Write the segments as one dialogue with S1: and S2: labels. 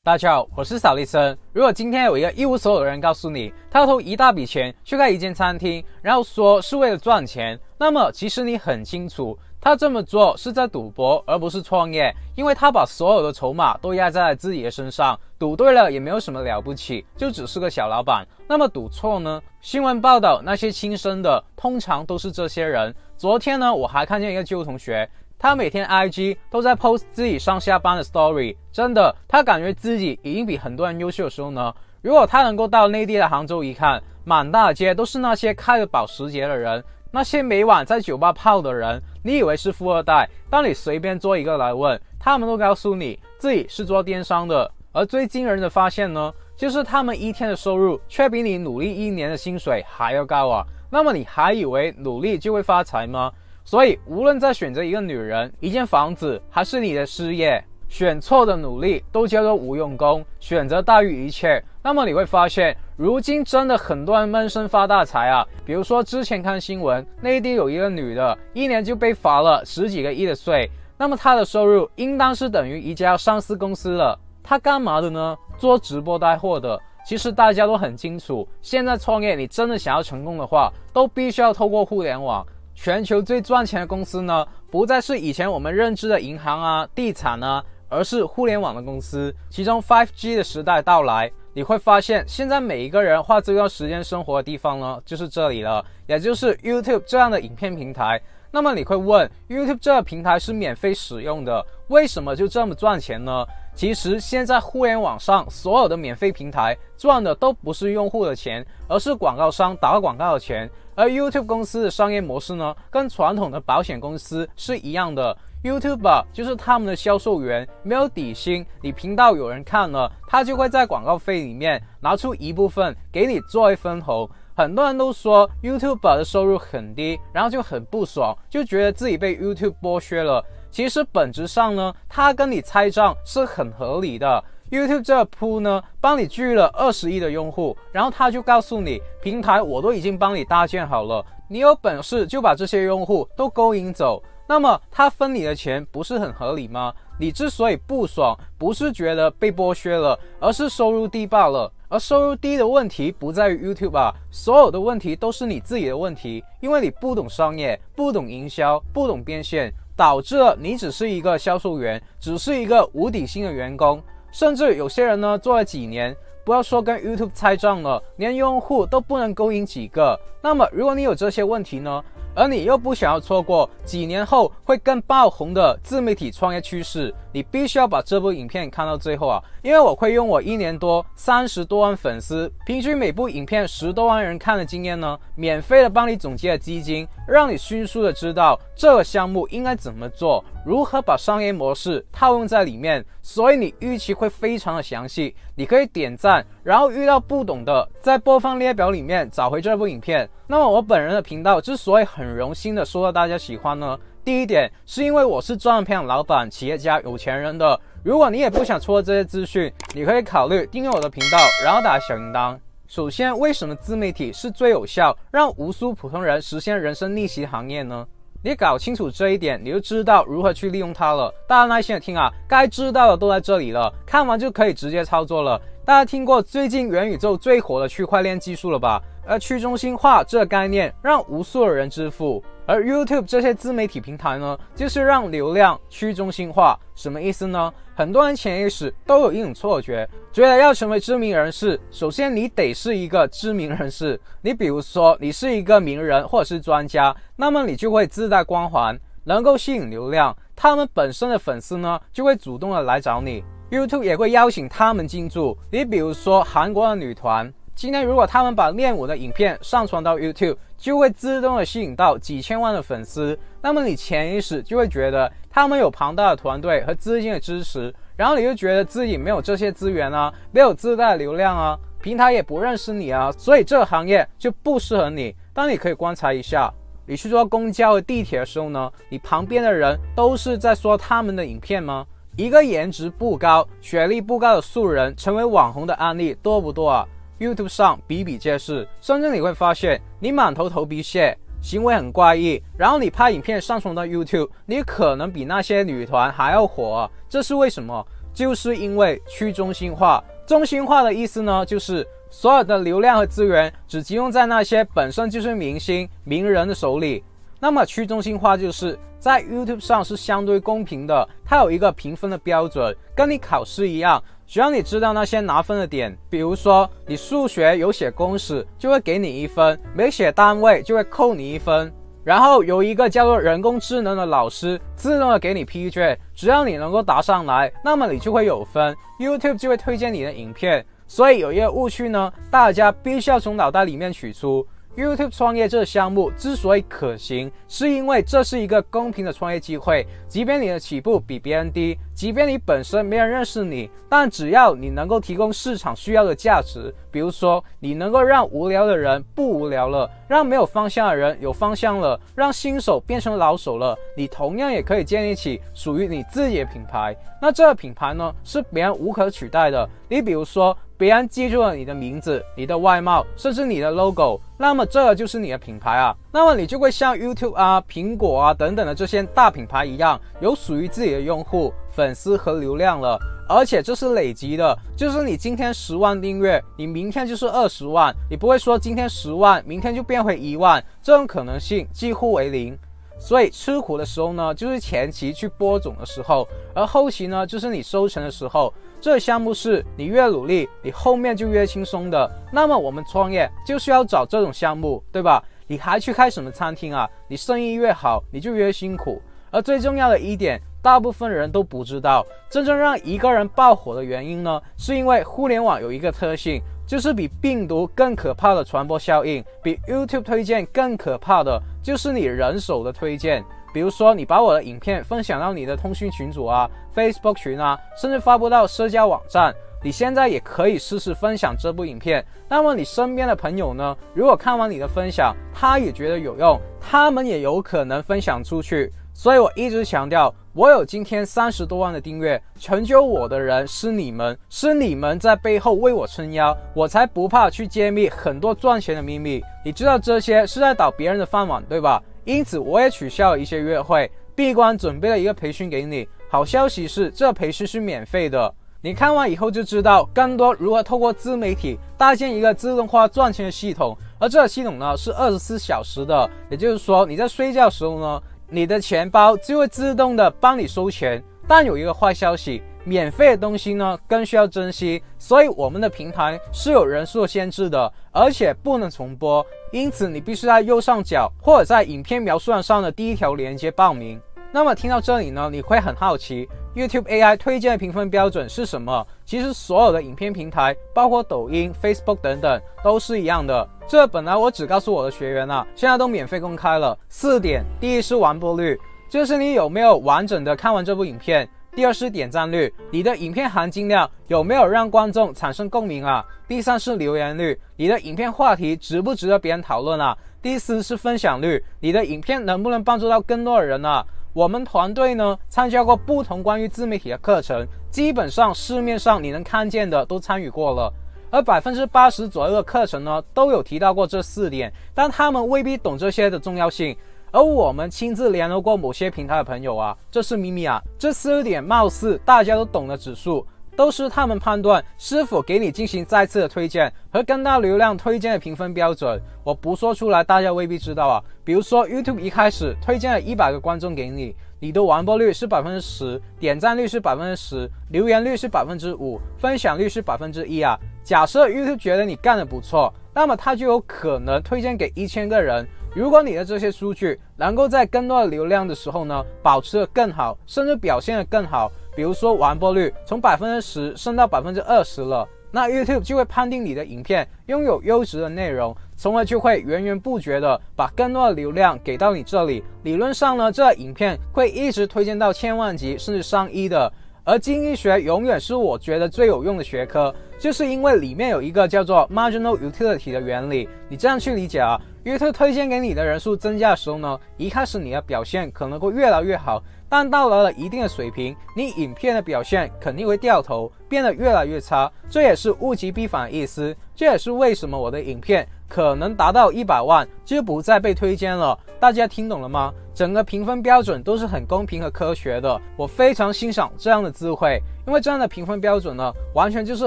S1: 大家好，我是小丽森。如果今天有一个一无所有的人告诉你，他要投一大笔钱去开一间餐厅，然后说是为了赚钱，那么其实你很清楚，他这么做是在赌博，而不是创业，因为他把所有的筹码都压在自己的身上，赌对了也没有什么了不起，就只是个小老板。那么赌错呢？新闻报道那些轻生的，通常都是这些人。昨天呢，我还看见一个旧同学。他每天 IG 都在 post 自己上下班的 story， 真的，他感觉自己已经比很多人优秀的时候呢，如果他能够到内地的杭州一看，满大街都是那些开着保时捷的人，那些每晚在酒吧泡的人，你以为是富二代，当你随便做一个来问，他们都告诉你自己是做电商的。而最惊人的发现呢，就是他们一天的收入却比你努力一年的薪水还要高啊！那么你还以为努力就会发财吗？所以无论在选择一个女人、一间房子，还是你的事业，选错的努力都叫做无用功，选择大于一切。那么你会发现，如今真的很多人闷声发大财啊。比如说之前看新闻，内地有一个女的，一年就被罚了10几个亿的税，那么她的收入应当是等于一家上市公司了。她干嘛的呢？做直播带货的。其实大家都很清楚，现在创业你真的想要成功的话，都必须要透过互联网。全球最赚钱的公司呢，不再是以前我们认知的银行啊、地产啊，而是互联网的公司。其中 5G 的时代到来，你会发现现在每一个人花最多时间生活的地方呢，就是这里了，也就是 YouTube 这样的影片平台。那么你会问， YouTube 这个平台是免费使用的，为什么就这么赚钱呢？其实现在互联网上所有的免费平台赚的都不是用户的钱，而是广告商打广告的钱。而 YouTube 公司的商业模式呢，跟传统的保险公司是一样的。YouTuber 就是他们的销售员，没有底薪，你频道有人看了，他就会在广告费里面拿出一部分给你作为分红。很多人都说 YouTuber 的收入很低，然后就很不爽，就觉得自己被 YouTube 剥削了。其实本质上呢，他跟你拆账是很合理的。YouTube 这个铺呢，帮你聚了20亿的用户，然后他就告诉你，平台我都已经帮你搭建好了，你有本事就把这些用户都勾引走。那么他分你的钱不是很合理吗？你之所以不爽，不是觉得被剥削了，而是收入低罢了。而收入低的问题不在于 YouTube 啊，所有的问题都是你自己的问题，因为你不懂商业，不懂营销，不懂变现，导致了你只是一个销售员，只是一个无底薪的员工。甚至有些人呢，做了几年，不要说跟 YouTube 拆账了，连用户都不能勾引几个。那么如果你有这些问题呢，而你又不想要错过几年后会更爆红的自媒体创业趋势，你必须要把这部影片看到最后啊！因为我会用我1年多30多万粉丝，平均每部影片10多万人看的经验呢，免费的帮你总结了基金，让你迅速的知道这个项目应该怎么做，如何把商业模式套用在里面。所以你预期会非常的详细，你可以点赞，然后遇到不懂的，在播放列表里面找回这部影片。那么我本人的频道之所以很荣幸的受到大家喜欢呢，第一点是因为我是专门培养老板、企业家、有钱人的。如果你也不想错过这些资讯，你可以考虑订阅我的频道，然后打小铃铛。首先，为什么自媒体是最有效让无数普通人实现人生逆袭的行业呢？你搞清楚这一点，你就知道如何去利用它了。大家耐心的听啊，该知道的都在这里了，看完就可以直接操作了。大家听过最近元宇宙最火的区块链技术了吧？而去中心化这个概念让无数的人致富，而 YouTube 这些自媒体平台呢，就是让流量去中心化。什么意思呢？很多人潜意识都有一种错觉，觉得要成为知名人士，首先你得是一个知名人士。你比如说你是一个名人或者是专家，那么你就会自带光环，能够吸引流量，他们本身的粉丝呢就会主动的来找你， YouTube 也会邀请他们进驻。你比如说韩国的女团，今天如果他们把练舞的影片上传到 YouTube， 就会自动的吸引到几千万的粉丝，那么你潜意识就会觉得他们有庞大的团队和资金的支持，然后你就觉得自己没有这些资源啊，没有自带的流量啊，平台也不认识你啊，所以这个行业就不适合你。但你可以观察一下，你去坐公交和地铁的时候呢，你旁边的人都是在说他们的影片吗？一个颜值不高、学历不高的素人成为网红的案例多不多啊？YouTube 上比比皆是，甚至你会发现你满头皮屑，行为很怪异，然后你拍影片上传到 YouTube， 你可能比那些女团还要火啊！这是为什么？就是因为去中心化。中心化的意思呢，就是所有的流量和资源只集中在那些本身就是明星、名人的手里。那么去中心化就是在 YouTube 上是相对公平的，它有一个评分的标准，跟你考试一样，只要你知道那些拿分的点，比如说你数学有写公式就会给你1分，没写单位就会扣你1分。然后有一个叫做人工智能的老师自动的给你批卷，只要你能够答上来，那么你就会有分， YouTube 就会推荐你的影片。所以有一个误区呢，大家必须要从脑袋里面取出。YouTube 创业这个项目之所以可行，是因为这是一个公平的创业机会。即便你的起步比别人低，即便你本身没人认识你，但只要你能够提供市场需要的价值，比如说你能够让无聊的人不无聊了，让没有方向的人有方向了，让新手变成老手了，你同样也可以建立起属于你自己的品牌。那这个品牌呢，是别人无可取代的。你比如说，别人记住了你的名字、你的外貌，甚至你的 logo， 那么这就是你的品牌啊。那么你就会像 YouTube 啊、苹果啊等等的这些大品牌一样，有属于自己的用户、粉丝和流量了。而且这是累积的，就是你今天10万订阅，你明天就是20万，你不会说今天10万，明天就变回1万，这种可能性几乎为零。所以吃苦的时候呢，就是前期去播种的时候，而后期呢，就是你收成的时候。这个项目是你越努力，你后面就越轻松的。那么我们创业就是要找这种项目，对吧？你还去开什么餐厅啊？你生意越好，你就越辛苦。而最重要的一点，大部分人都不知道，真正让一个人爆火的原因呢，是因为互联网有一个特性，就是比病毒更可怕的传播效应，比 YouTube 推荐更可怕的就是你人手的推荐。比如说，你把我的影片分享到你的通讯群组啊、Facebook 群啊，甚至发布到社交网站，你现在也可以试试分享这部影片。那么你身边的朋友呢，如果看完你的分享，他也觉得有用，他们也有可能分享出去。所以我一直强调，我有今天30多万的订阅，成就我的人是你们，是你们在背后为我撑腰，我才不怕去揭秘很多赚钱的秘密。你知道这些是在倒别人的饭碗，对吧？因此我也取消了一些约会，闭关准备了一个培训给你。好消息是，这培训是免费的，你看完以后就知道更多如何透过自媒体搭建一个自动化赚钱的系统。而这个系统呢，是24小时的，也就是说你在睡觉的时候呢，你的钱包就会自动的帮你收钱。但有一个坏消息，免费的东西呢更需要珍惜，所以我们的平台是有人数限制的，而且不能重播，因此你必须在右上角或者在影片描述栏上的第一条连接报名。那么听到这里呢，你会很好奇 YouTube AI 推荐的评分标准是什么？其实所有的影片平台，包括抖音、Facebook 等等，都是一样的。这本来我只告诉我的学员啊，现在都免费公开了。4点，第一是完播率，就是你有没有完整的看完这部影片。第二是点赞率，你的影片含金量有没有让观众产生共鸣啊？第三是留言率，你的影片话题值不值得别人讨论啊？第四是分享率，你的影片能不能帮助到更多的人啊？我们团队呢参加过不同关于自媒体的课程，基本上市面上你能看见的都参与过了。而80%左右的课程呢都有提到过这4点，但他们未必懂这些的重要性。而我们亲自联络过某些平台的朋友啊，这是秘密啊。这4点貌似大家都懂的指数，都是他们判断是否给你进行再次的推荐和更大流量推荐的评分标准。我不说出来，大家未必知道啊。比如说 YouTube 一开始推荐了100个观众给你，你的完播率是 10%， 点赞率是 10%， 留言率是 5%， 分享率是 1% 啊。假设 YouTube 觉得你干得不错，那么他就有可能推荐给1000个人。如果你的这些数据能够在更多的流量的时候呢，保持得更好，甚至表现得更好，比如说完播率从 10% 升到 20% 了，那 YouTube 就会判定你的影片拥有优质的内容，从而就会源源不绝的把更多的流量给到你这里。理论上呢，这影片会一直推荐到千万级甚至上亿的。而经济学永远是我觉得最有用的学科，就是因为里面有一个叫做 marginal utility 的原理。你这样去理解啊， YouTube 推荐给你的人数增加的时候呢，一开始你的表现可能会越来越好，但到了一定的水平，你影片的表现肯定会掉头，变得越来越差。这也是物极必反的意思，这也是为什么我的影片可能达到100万就不再被推荐了。大家听懂了吗？整个评分标准都是很公平和科学的，我非常欣赏这样的智慧，因为这样的评分标准呢，完全就是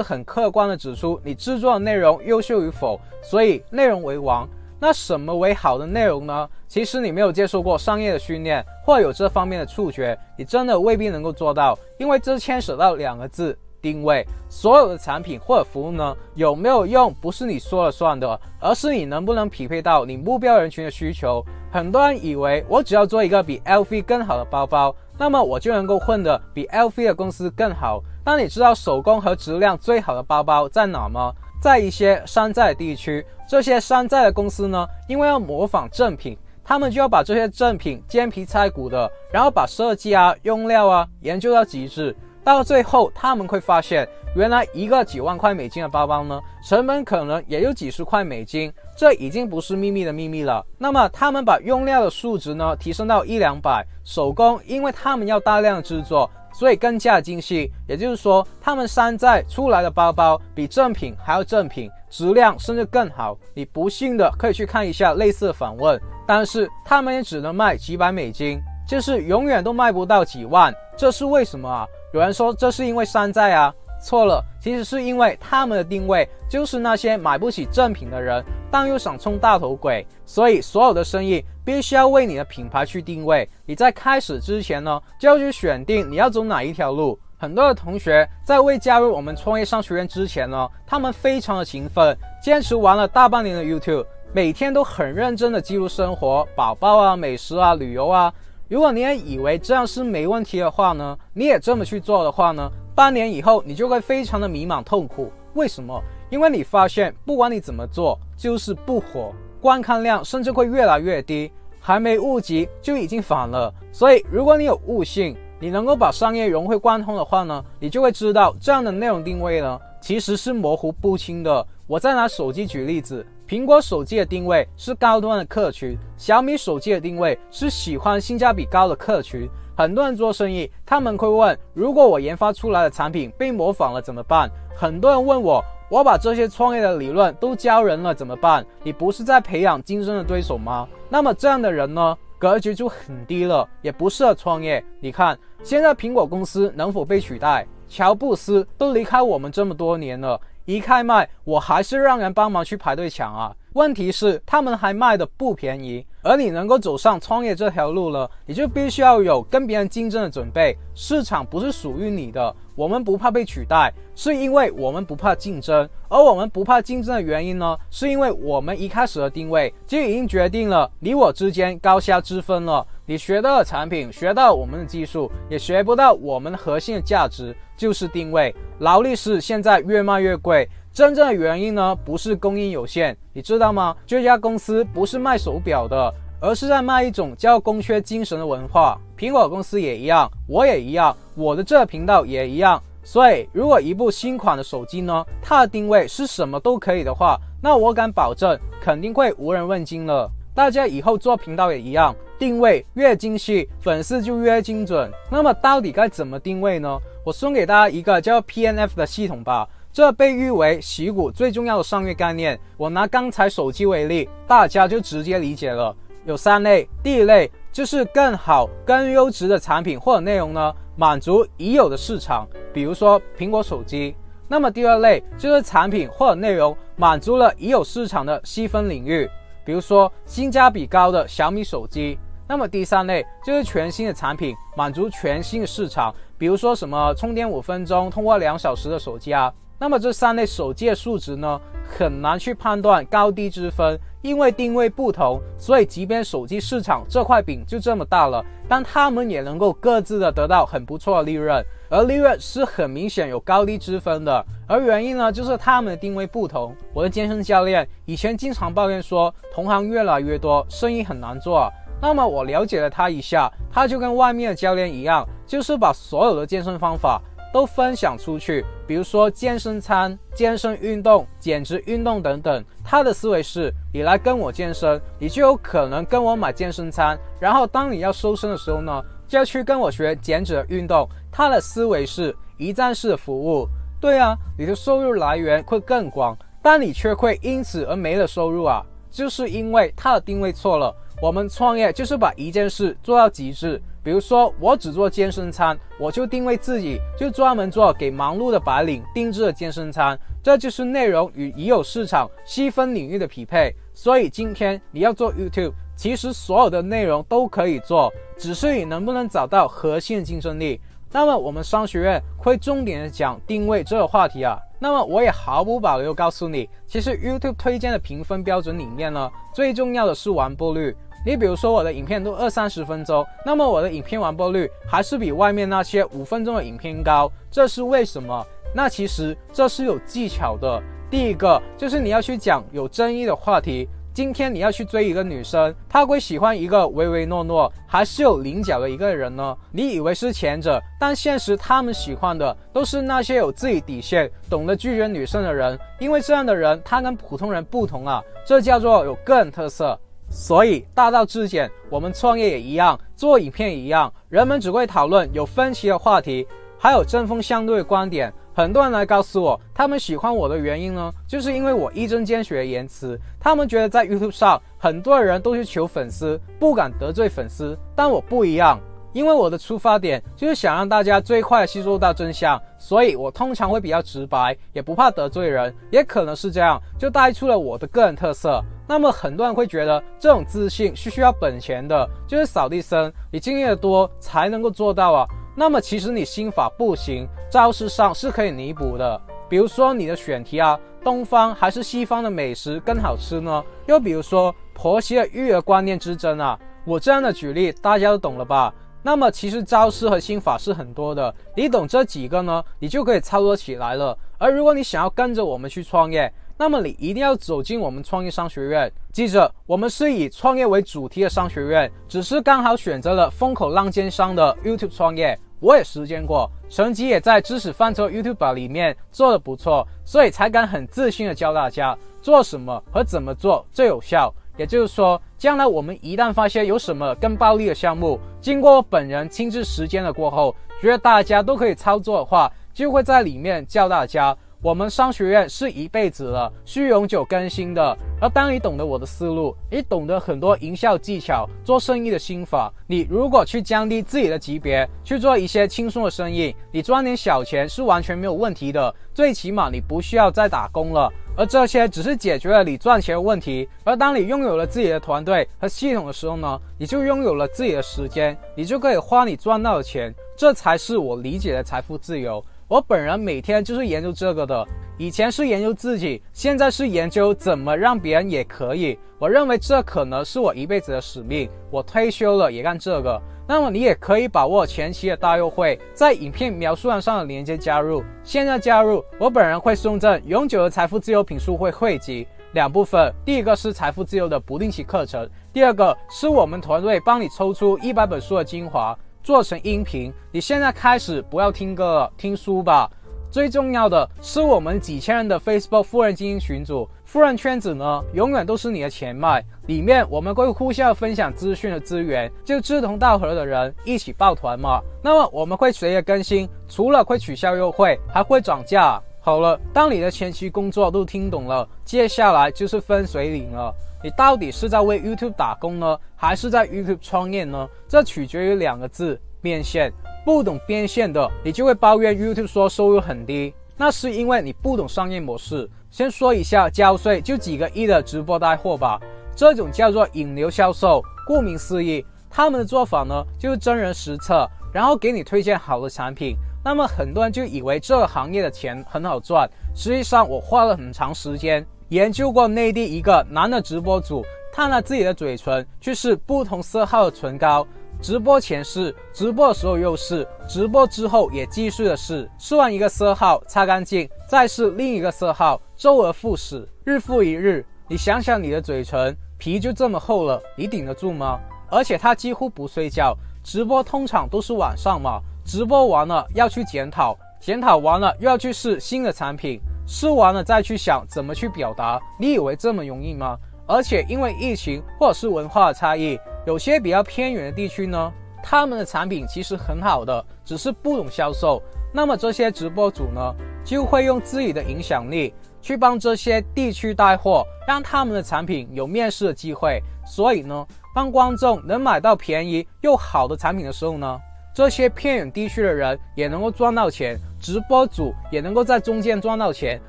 S1: 很客观的指出你制作的内容优秀与否，所以内容为王。那什么为好的内容呢？其实你没有接受过商业的训练，或有这方面的触觉，你真的未必能够做到，因为这牵扯到2个字：定位。所有的产品或者服务呢，有没有用不是你说了算的，而是你能不能匹配到你目标人群的需求。很多人以为我只要做一个比 LV 更好的包包，那么我就能够混得比 LV 的公司更好。但你知道手工和质量最好的包包在哪吗？在一些山寨地区，这些山寨的公司呢，因为要模仿正品，他们就要把这些正品煎皮拆骨的，然后把设计啊、用料啊研究到极致。到最后他们会发现，原来一个几万块美金的包包呢，成本可能也有几十块美金，这已经不是秘密的秘密了。那么他们把用料的数值呢提升到100-200，手工因为他们要大量制作，所以更加精细。也就是说，他们山寨出来的包包比正品还要正品，质量甚至更好。你不信的可以去看一下类似的访问，但是他们也只能卖几百美金，就是永远都卖不到几万。这是为什么啊？有人说这是因为山寨啊，错了，其实是因为他们的定位就是那些买不起正品的人，但又想冲大头鬼，所以所有的生意必须要为你的品牌去定位。你在开始之前呢，就要去选定你要走哪一条路。很多的同学在未加入我们创业商学院之前呢，他们非常的勤奋，坚持玩了大半年的 YouTube， 每天都很认真的记录生活、宝宝啊、美食啊、旅游啊。如果你也以为这样是没问题的话呢，你也这么去做的话呢，半年以后你就会非常的迷茫痛苦。为什么？因为你发现不管你怎么做就是不火，观看量甚至会越来越低，还没悟及就已经反了。所以如果你有悟性，你能够把商业融会贯通的话呢，你就会知道这样的内容定位呢其实是模糊不清的。我再拿手机举例子，苹果手机的定位是高端的客群，小米手机的定位是喜欢性价比高的客群。很多人做生意，他们会问，如果我研发出来的产品被模仿了怎么办？很多人问我把这些创业的理论都教人了怎么办？你不是在培养竞争的对手吗？那么这样的人呢，格局就很低了，也不适合创业。你看现在苹果公司能否被取代？乔布斯都离开我们这么多年了，一开卖我还是让人帮忙去排队抢啊。问题是他们还卖的不便宜，而你能够走上创业这条路了，你就必须要有跟别人竞争的准备。市场不是属于你的，我们不怕被取代，是因为我们不怕竞争。而我们不怕竞争的原因呢，是因为我们一开始的定位就已经决定了你我之间高下之分了。你学到的产品，学到我们的技术，也学不到我们核心的价值，就是定位。劳力士现在越卖越贵，真正的原因呢，不是供应有限，你知道吗？这家公司不是卖手表的，而是在卖一种叫供缺精神的文化。苹果公司也一样，我也一样，我的这个频道也一样。所以如果一部新款的手机呢，它的定位是什么都可以的话，那我敢保证肯定会无人问津了。大家以后做频道也一样，定位越精细，粉丝就越精准。那么到底该怎么定位呢？我送给大家一个叫 PNF 的系统吧，这被誉为习股最重要的商业概念。我拿刚才手机为例，大家就直接理解了。有3类，第一类就是更好、更优质的产品或者内容呢，满足已有的市场，比如说苹果手机。那么第2类就是产品或者内容满足了已有市场的细分领域，比如说性价比高的小米手机。那么第3类就是全新的产品，满足全新的市场，比如说什么充电5分钟、通话2小时的手机啊。那么这3类手机的数值呢，很难去判断高低之分，因为定位不同，所以即便手机市场这块饼就这么大了，但他们也能够各自的得到很不错的利润，而利润是很明显有高低之分的。而原因呢，就是他们的定位不同。我的健身教练以前经常抱怨说，同行越来越多，生意很难做啊。那么我了解了他一下，他就跟外面的教练一样，就是把所有的健身方法都分享出去，比如说健身餐、健身运动、减脂运动等等。他的思维是，你来跟我健身，你就有可能跟我买健身餐，然后当你要瘦身的时候呢，就要去跟我学减脂的运动。他的思维是一站式的服务。对啊，你的收入来源会更广，但你却会因此而没了收入啊，就是因为它的定位错了。我们创业就是把一件事做到极致，比如说我只做健身餐，我就定位自己就专门做给忙碌的白领定制的健身餐，这就是内容与已有市场细分领域的匹配。所以今天你要做 YouTube， 其实所有的内容都可以做，只是你能不能找到核心的竞争力。那么我们商学院会重点的讲定位这个话题啊。那么我也毫不保留告诉你，其实 YouTube 推荐的评分标准里面呢，最重要的是完播率。你比如说我的影片都20-30分钟，那么我的影片完播率还是比外面那些5分钟的影片高，这是为什么？那其实这是有技巧的。第一个就是你要去讲有争议的话题。今天你要去追一个女生，她会喜欢一个唯唯诺诺还是有棱角的一个人呢？你以为是前者，但现实他们喜欢的都是那些有自己底线、懂得拒绝女生的人，因为这样的人他跟普通人不同啊，这叫做有个人特色。所以大道至简，我们创业也一样，做影片也一样，人们只会讨论有分歧的话题，还有针锋相对的观点。很多人来告诉我，他们喜欢我的原因呢，就是因为我一针见血的言辞。他们觉得在 YouTube 上，很多人都去求粉丝，不敢得罪粉丝，但我不一样。因为我的出发点就是想让大家最快吸收到真相，所以我通常会比较直白，也不怕得罪人，也可能是这样就带出了我的个人特色。那么很多人会觉得这种自信是需要本钱的，就是扫地僧，你经验的多才能够做到啊。那么其实你心法不行，招式上是可以弥补的。比如说你的选题啊，东方还是西方的美食更好吃呢？又比如说婆媳的育儿观念之争啊，我这样的举例大家都懂了吧？那么其实招式和心法是很多的，你懂这几个呢，你就可以操作起来了。而如果你想要跟着我们去创业，那么你一定要走进我们创业商学院。记着，我们是以创业为主题的商学院，只是刚好选择了风口浪尖上的 YouTube 创业。我也实践过，成绩也在知识范畴 YouTuber 里面做得不错，所以才敢很自信的教大家做什么和怎么做最有效。也就是说，将来我们一旦发现有什么更暴利的项目，经过我本人亲自实践了过后，觉得大家都可以操作的话，就会在里面教大家。我们商学院是一辈子了，是永久更新的。而当你懂得我的思路，你懂得很多营销技巧、做生意的心法，你如果去降低自己的级别，去做一些轻松的生意，你赚点小钱是完全没有问题的。最起码你不需要再打工了，而这些只是解决了你赚钱的问题。而当你拥有了自己的团队和系统的时候呢，你就拥有了自己的时间，你就可以花你赚到的钱，这才是我理解的财富自由。我本人每天就是研究这个的，以前是研究自己，现在是研究怎么让别人也可以。我认为这可能是我一辈子的使命，我退休了也干这个。那么你也可以把握前期的大优惠，在影片描述栏上的链接加入。现在加入，我本人会送赠永久的财富自由品书会汇集2部分，第一个是财富自由的不定期课程，第二个是我们团队帮你抽出100本书的精华，做成音频。你现在开始不要听歌了，听书吧。最重要的是我们几千人的 Facebook 富人精英群组，富人圈子呢永远都是你的钱脉，里面我们会互相分享资讯的资源，就志同道合的人一起抱团嘛。那么我们会随着更新，除了会取消优惠，还会涨价。好了，当你的前期工作都听懂了，接下来就是分水岭了。你到底是在为 YouTube 打工呢，还是在 YouTube 创业呢？这取决于2个字，变现。不懂变现的，你就会抱怨 YouTube 说收入很低，那是因为你不懂商业模式。先说一下交税就几个亿的直播带货吧，这种叫做引流销售。顾名思义，他们的做法呢就是真人实测，然后给你推荐好的产品。那么很多人就以为这个行业的钱很好赚，实际上我花了很长时间研究过内地一个男的直播主，探了自己的嘴唇去试不同色号的唇膏，直播前试，直播的时候又试，直播之后也继续的试，试完一个色号擦干净，再试另一个色号，周而复始，日复一日。你想想你的嘴唇皮就这么厚了，你顶得住吗？而且他几乎不睡觉，直播通常都是晚上嘛，直播完了要去检讨，检讨完了又要去试新的产品，试完了再去想怎么去表达。你以为这么容易吗？而且因为疫情或者是文化的差异，有些比较偏远的地区呢，他们的产品其实很好的，只是不懂销售。那么这些直播主呢，就会用自己的影响力去帮这些地区带货，让他们的产品有面试的机会。所以呢，当观众能买到便宜又好的产品的时候呢，这些偏远地区的人也能够赚到钱，直播主也能够在中间赚到钱，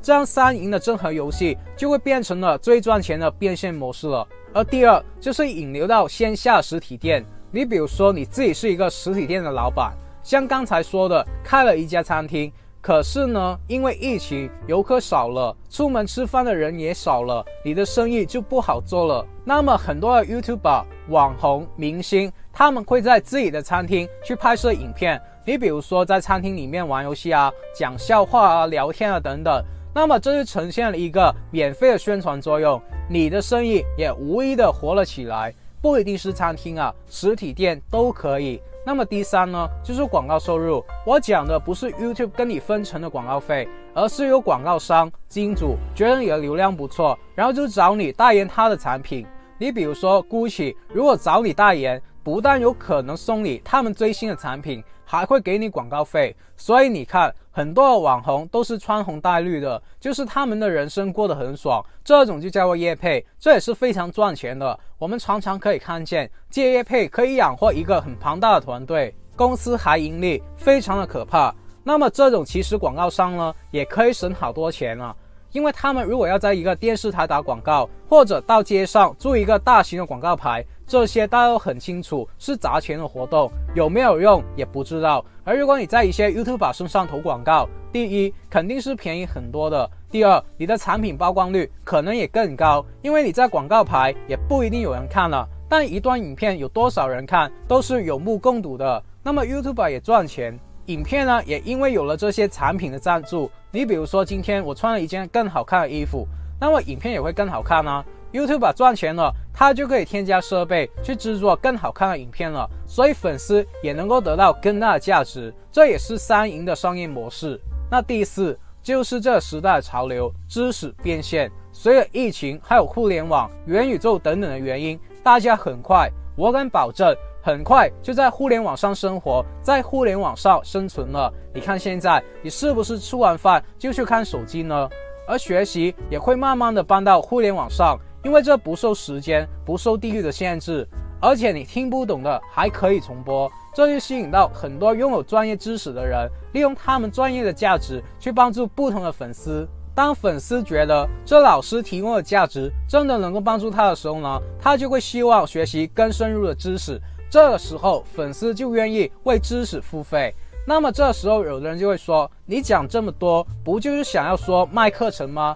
S1: 这样三赢的正和游戏就会变成了最赚钱的变现模式了。而第二就是引流到线下实体店，你比如说你自己是一个实体店的老板，像刚才说的开了一家餐厅，可是呢，因为疫情游客少了，出门吃饭的人也少了，你的生意就不好做了。那么很多的 YouTuber、网红、明星，他们会在自己的餐厅去拍摄影片，你比如说在餐厅里面玩游戏啊、讲笑话啊、聊天啊等等，那么这就呈现了一个免费的宣传作用，你的生意也无疑的活了起来。不一定是餐厅啊，实体店都可以。那么第三呢，就是广告收入。我讲的不是 YouTube 跟你分成的广告费，而是有广告商、金主觉得你的流量不错，然后就找你代言他的产品。你比如说 Gucci 如果找你代言，不但有可能送你他们最新的产品，还会给你广告费。所以你看，很多的网红都是穿红戴绿的，就是他们的人生过得很爽，这种就叫做业配，这也是非常赚钱的。我们常常可以看见，借业配可以养活一个很庞大的团队，公司还盈利，非常的可怕。那么这种其实广告商呢，也可以省好多钱啊。因为他们如果要在一个电视台打广告，或者到街上做一个大型的广告牌，这些大家都很清楚是砸钱的活动，有没有用也不知道。而如果你在一些 YouTuber 身上投广告，第一肯定是便宜很多的，第二你的产品曝光率可能也更高，因为你在广告牌也不一定有人看了，但一段影片有多少人看都是有目共睹的。那么 YouTuber 也赚钱，影片呢也因为有了这些产品的赞助，你比如说今天我穿了一件更好看的衣服，那么影片也会更好看啊。YouTuber 赚钱了，他就可以添加设备去制作更好看的影片了，所以粉丝也能够得到更大的价值，这也是三赢的商业模式。那第四就是这个时代的潮流，知识变现。随着疫情还有互联网、元宇宙等等的原因，大家很快，我敢保证很快就在互联网上生活，在互联网上生存了。你看现在你是不是吃完饭就去看手机呢？而学习也会慢慢的搬到互联网上，因为这不受时间、不受地域的限制，而且你听不懂的还可以重播，这就吸引到很多拥有专业知识的人，利用他们专业的价值去帮助不同的粉丝。当粉丝觉得这老师提供的价值真的能够帮助他的时候呢，他就会希望学习更深入的知识，这个时候粉丝就愿意为知识付费。那么这时候有的人就会说，你讲这么多不就是想要说卖课程吗？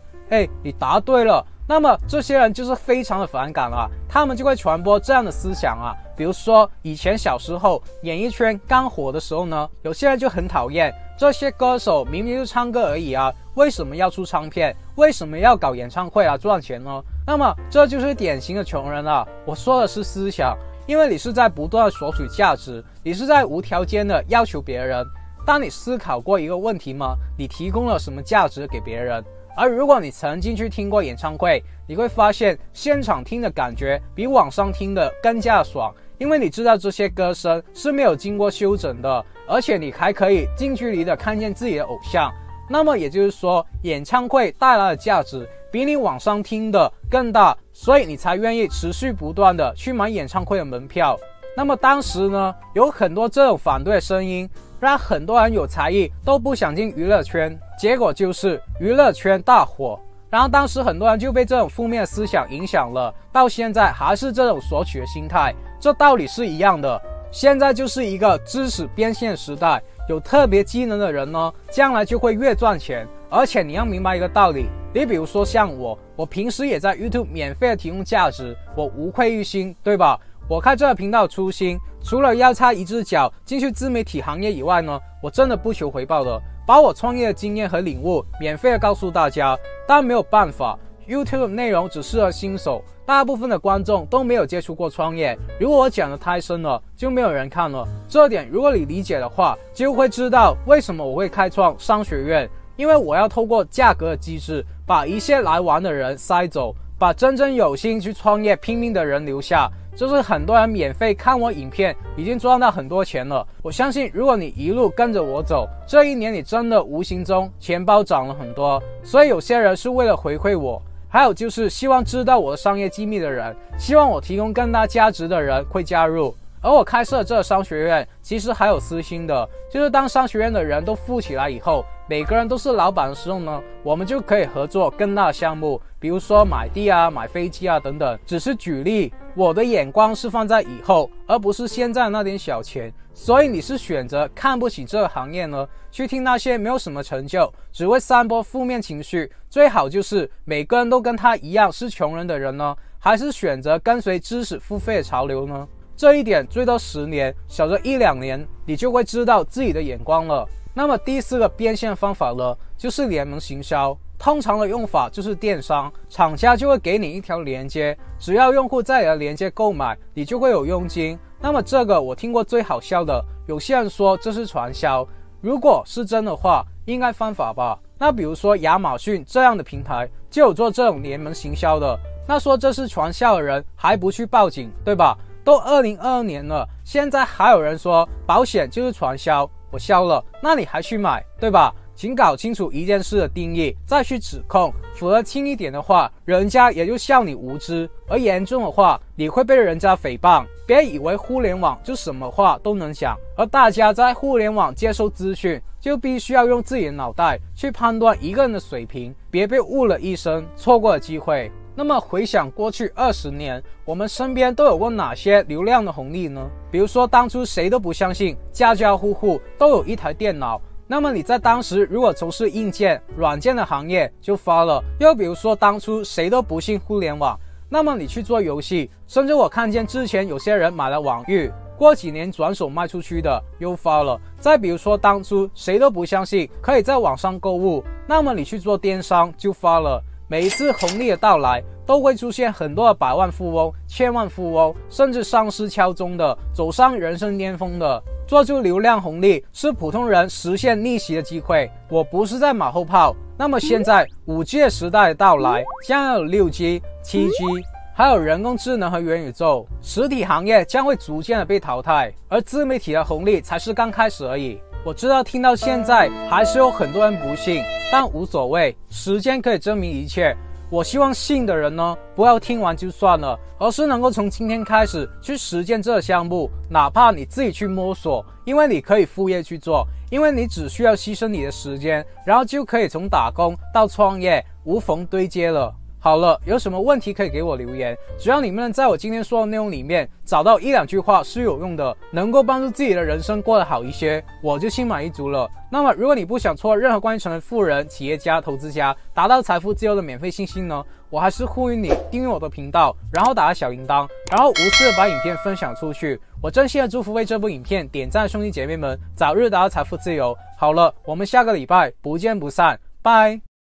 S1: 你答对了。那么这些人就是非常的反感啊，他们就会传播这样的思想啊。比如说以前小时候演艺圈刚火的时候呢，有些人就很讨厌这些歌手，明明就唱歌而已啊，为什么要出唱片？为什么要搞演唱会啊赚钱呢？那么这就是典型的穷人啊。我说的是思想，因为你是在不断索取价值，你是在无条件的要求别人。当你思考过一个问题吗？你提供了什么价值给别人？而如果你曾经去听过演唱会，你会发现现场听的感觉比网上听的更加爽，因为你知道这些歌声是没有经过修整的，而且你还可以近距离的看见自己的偶像。那么也就是说，演唱会带来的价值比你网上听的更大，所以你才愿意持续不断的去买演唱会的门票。那么当时呢，有很多这种反对的声音，让很多人有才艺都不想进娱乐圈，结果就是娱乐圈大火。然后当时很多人就被这种负面思想影响了，到现在还是这种索取的心态，这道理是一样的。现在就是一个知识变现时代，有特别技能的人呢，将来就会越赚钱。而且你要明白一个道理，你比如说像我平时也在 YouTube 免费的提供价值，我无愧于心，对吧？我开这个频道的初心，除了要插一只脚进去自媒体行业以外呢，我真的不求回报的，把我创业的经验和领悟免费的告诉大家。但没有办法， YouTube 的内容只适合新手，大部分的观众都没有接触过创业，如果我讲的太深了，就没有人看了。这点如果你理解的话，就会知道为什么我会开创商学院，因为我要透过价格的机制把一些来玩的人筛走，把真正有心去创业拼命的人留下。就是很多人免费看我影片，已经赚到很多钱了。我相信，如果你一路跟着我走，这一年你真的无形中钱包涨了很多。所以有些人是为了回馈我，还有就是希望知道我的商业机密的人，希望我提供更大价值的人会加入。而我开设这个商学院，其实还有私心的，就是当商学院的人都富起来以后，每个人都是老板的时候呢，我们就可以合作更大的项目，比如说买地啊、买飞机啊等等。只是举例，我的眼光是放在以后，而不是现在那点小钱。所以你是选择看不起这个行业呢，去听那些没有什么成就，只会散播负面情绪，最好就是每个人都跟他一样是穷人的人呢，还是选择跟随知识付费的潮流呢？这一点最多10年，小则1-2年，你就会知道自己的眼光了。那么第4个变现方法呢，就是联盟行销。通常的用法就是电商，厂家就会给你一条连接，只要用户在你的连接购买，你就会有佣金。那么这个我听过最好笑的，有些人说这是传销，如果是真的话，应该犯法吧？那比如说亚马逊这样的平台就有做这种联盟行销的，那说这是传销的人还不去报警，对吧？都2022年了，现在还有人说保险就是传销，我笑了。那你还去买，对吧？请搞清楚一件事的定义，再去指控。否则轻一点的话，人家也就笑你无知；而严重的话，你会被人家诽谤。别以为互联网就什么话都能讲，而大家在互联网接收资讯，就必须要用自己的脑袋去判断一个人的水平，别被误了一生，错过了机会。那么回想过去20年，我们身边都有过哪些流量的红利呢？比如说当初谁都不相信家家户户都有一台电脑，那么你在当时如果从事硬件、软件的行业就发了。又比如说当初谁都不信互联网，那么你去做游戏，甚至我看见之前有些人买了网域，过几年转手卖出去的又发了。再比如说当初谁都不相信可以在网上购物，那么你去做电商就发了。每一次红利的到来，都会出现很多的百万富翁、千万富翁，甚至上市敲钟的，走上人生巅峰的。做出流量红利是普通人实现逆袭的机会，我不是在马后炮。那么现在5G 时代的到来，将有6G、7G， 还有人工智能和元宇宙，实体行业将会逐渐的被淘汰，而自媒体的红利才是刚开始而已。我知道听到现在还是有很多人不信，但无所谓，时间可以证明一切。我希望信的人呢，不要听完就算了，而是能够从今天开始去实践这个项目，哪怕你自己去摸索，因为你可以副业去做，因为你只需要牺牲你的时间，然后就可以从打工到创业无缝对接了。好了，有什么问题可以给我留言，只要你们能在我今天说的内容里面找到1-2句话是有用的，能够帮助自己的人生过得好一些，我就心满意足了。那么如果你不想错任何关于成为富人、企业家、投资家、达到财富自由的免费信息呢，我还是呼吁你订阅我的频道，然后打开小铃铛，然后无私的把影片分享出去。我真心的祝福为这部影片点赞的兄弟姐妹们早日达到财富自由。好了，我们下个礼拜不见不散，拜。